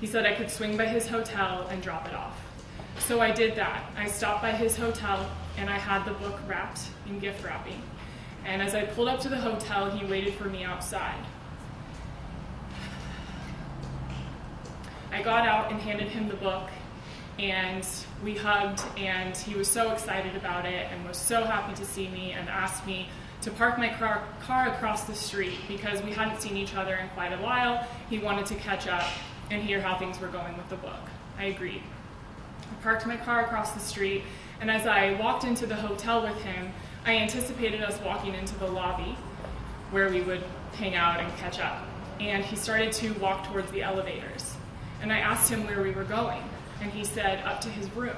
He said I could swing by his hotel and drop it off. So I did that. I stopped by his hotel and I had the book wrapped in gift wrapping. And as I pulled up to the hotel, he waited for me outside. I got out and handed him the book, and we hugged, and he was so excited about it and was so happy to see me and asked me to park my car across the street because we hadn't seen each other in quite a while. He wanted to catch up and hear how things were going with the book. I agreed. I parked my car across the street, and as I walked into the hotel with him, I anticipated us walking into the lobby where we would hang out and catch up. And he started to walk towards the elevators. And I asked him where we were going, and he said up to his room.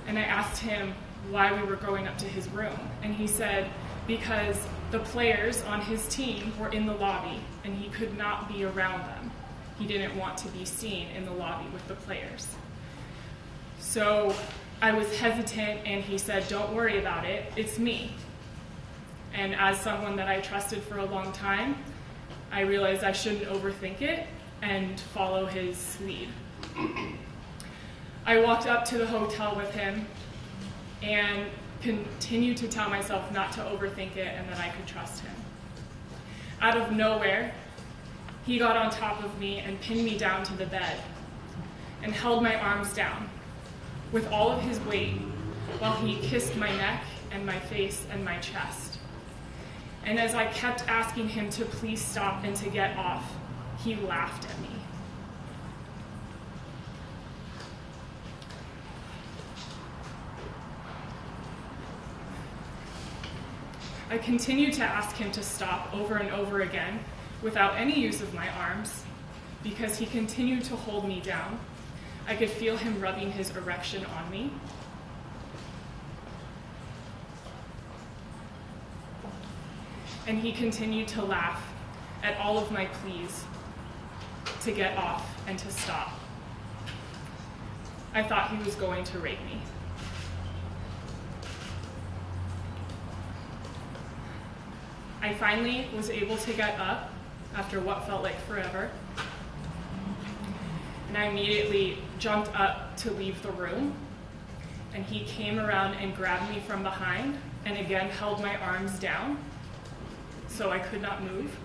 And I asked him why we were going up to his room, and he said because the players on his team were in the lobby and he could not be around them. He didn't want to be seen in the lobby with the players. So I was hesitant, and he said, "Don't worry about it, it's me." And as someone that I trusted for a long time, I realized I shouldn't overthink it and follow his lead. I walked up to the hotel with him and continued to tell myself not to overthink it and that I could trust him. Out of nowhere, he got on top of me and pinned me down to the bed and held my arms down with all of his weight while he kissed my neck and my face and my chest. And as I kept asking him to please stop and to get off, he laughed at me. I continued to ask him to stop over and over again without any use of my arms because he continued to hold me down. I could feel him rubbing his erection on me. And he continued to laugh at all of my pleas to get off and to stop. I thought he was going to rape me. I finally was able to get up after what felt like forever, and I immediately jumped up to leave the room, and he came around and grabbed me from behind and again held my arms down so I could not move,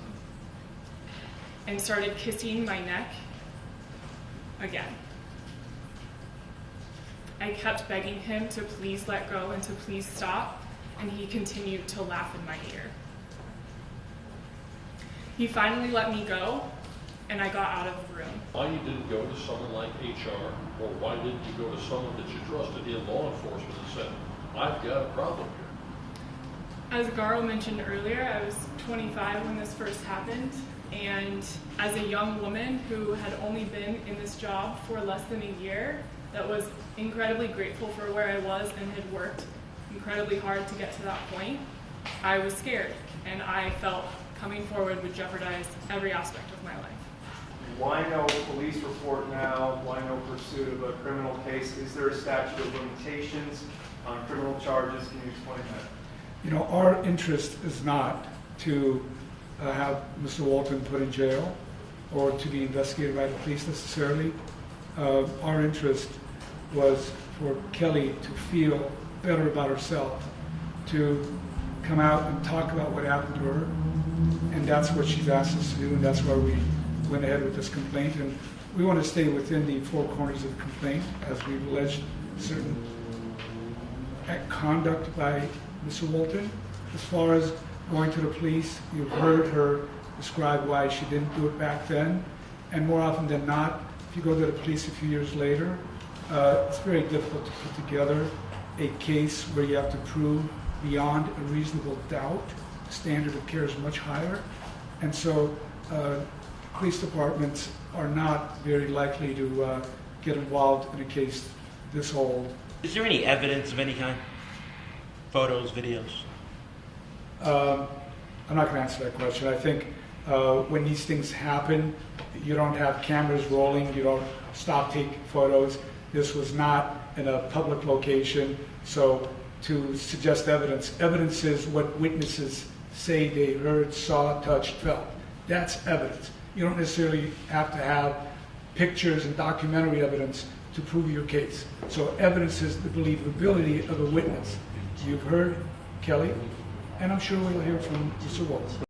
and started kissing my neck again. I kept begging him to please let go and to please stop, and he continued to laugh in my ear. He finally let me go, and I got out of the room. Why you didn't go to someone like HR, or why didn't you go to someone that you trusted in law enforcement and said, "I've got a problem here"? As Garo mentioned earlier, I was 25 when this first happened, and as a young woman who had only been in this job for less than a year, that was incredibly grateful for where I was and had worked incredibly hard to get to that point, I was scared, and I felt coming forward would jeopardize every aspect of my life. Why no police report now? Why no pursuit of a criminal case? Is there a statute of limitations on criminal charges? Can you explain that? You know, our interest is not to have Mr. Walton put in jail or to be investigated by the police necessarily. Our interest was for Kelli to feel better about herself, to come out and talk about what happened to her, and that's what she's asked us to do, and that's why we went ahead with this complaint. And we want to stay within the four corners of the complaint, as we've alleged certain conduct by Mr. Walton. As far as going to the police, you've heard her describe why she didn't do it back then, and more often than not, if you go to the police a few years later, it's very difficult to put together a case where you have to prove beyond a reasonable doubt. The standard of care is much higher, and so police departments are not very likely to get involved in a case this old. Is there any evidence of any kind? Photos, videos? I'm not going to answer that question. I think when these things happen, you don't have cameras rolling, you don't stop taking photos. This was not in a public location, so to suggest evidence is what witnesses say they heard, saw, touched, felt. That's evidence. You don't necessarily have to have pictures and documentary evidence to prove your case. So evidence is the believability of a witness. You've heard Kelli, and I'm sure we'll hear from Mr. Walton.